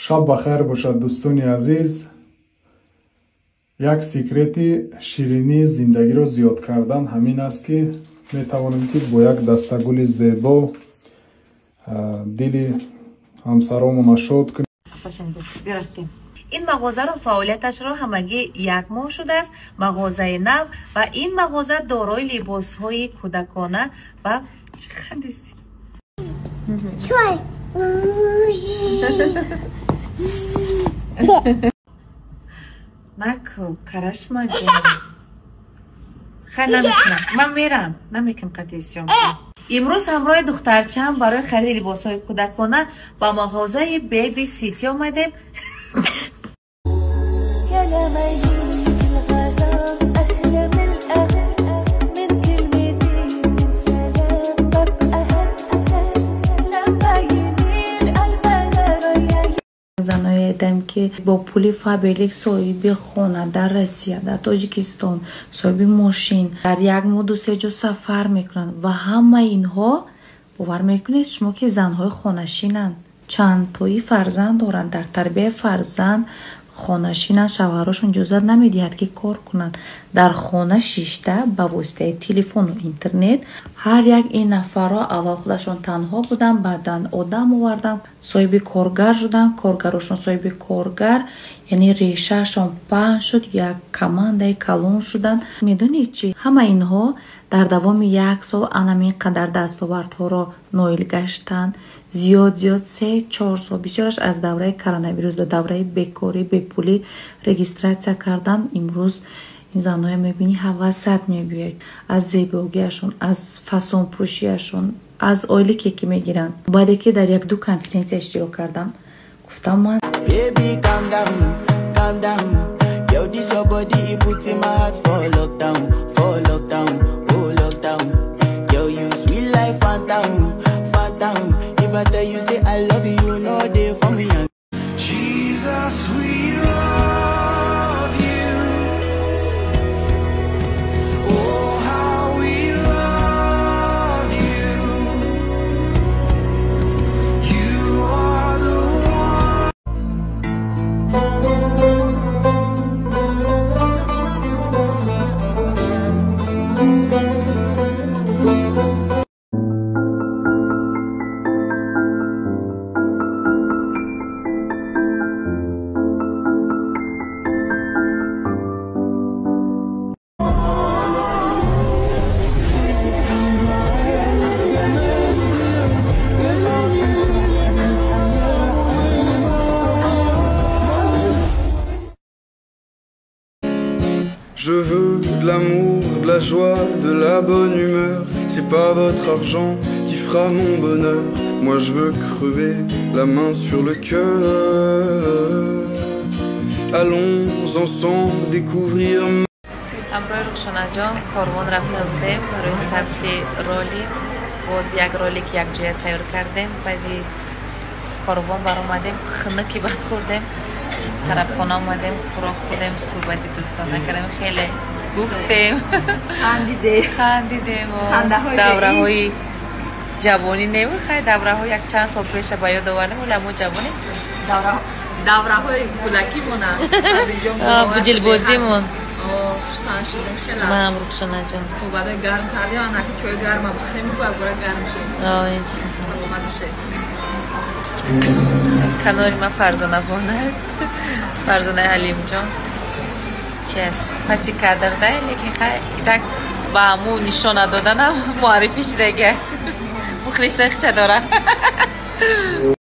شب بخیر باشد دوستان عزیز. یک سیکرتی شیرینی زندگی را زیاد کردن همین است که می توانیم که با یک دستگل زیبا دل همسرامون شاد کنیم. این مغازه رو فعالیتش را همگی یک ماه شده است. مغازه نو و این مغازه دارای لباس های کودکانه و چقدر است چای نکو کرشما جان خیلی نمیکنم، من میرم نمیکنم قطعیسیان. امروز همراه دخترچم برای خرید لباس های کودکانه با مغازه بیبی سیتی آمدیم. زنای دم که با پول فابریک صاحب خانه در روسیه، در تاجیکستان، صاحب ماشین در یک ماه دو سه جا سفر میکنن و همه اینها باور میکنید شما که زنهای خانه‌شینن، چند تایی فرزند دارن، در تربیت فرزند خانه‌شینن، شوهراشون اجازه نمیدهد که کار کنن. در خانه شیشته به واسطه تلفن و اینترنت هر یک این نفرها اول خودشون تنها بودن، بعدن آدم آوردن صاحب کارگر شدن، کارگراشون صاحب کارگر، یعنی ریشهشون پهن شد، یک کمانده کلون شدن. میدونید چی؟ همه اینها در دوام یک سال انمی قدر دستاوردها را نایل گشتن. زیاد 3-4 سال بسیارش از دوره کرونا ویروس و دوره بیکاری به پولی رجیستراسیون کردن. امروز این زنای میبینی حواست میبید از زیباییشون، از فسون پوشیشون، از آیلی که میگیرن. بعد که در یک دو کنفرانس اشتراک کردم گفتم من I tell you say I love you, you know they for me. Jesus, we love you. Oh, how we love you. You are the one. Je veux de l'amour, de la joie, de la bonne humeur. C'est pas votre argent qui fera mon bonheur. Moi je veux crever la main sur le cœur. Allons ensemble découvrir. امروز رخشانه جان کاروان رفته بودیم روی ثبت رولی، باز یک رولی که یک جای تیار کردیم. بعدی کاروان بر اومدیم خنکی بند خوردیم، طرف خانه اومدیم خوراک خوردیم، صحبت دوستانه کردیم، خیلی گفتیم خندیدیم و دوره های جوانی نمیخواه، دوره های یک چند سال پیش با یاد آوردیم ولی همون جوانی دوره های کلکی مونه بجل بازی مون فرسان شدیم. خیلی من رخشانه جان صحبت های گرم کردیم و نکه چای گرم بخوریم و برای گرم شیم. سلامت بشه. کناری من فرزانه وانه است، فرزانه حلیم جان چی است؟ پسی کردرده لیکن خیلی با همون نشانه دادنم معرفیش دیگه مخلصه چه داره.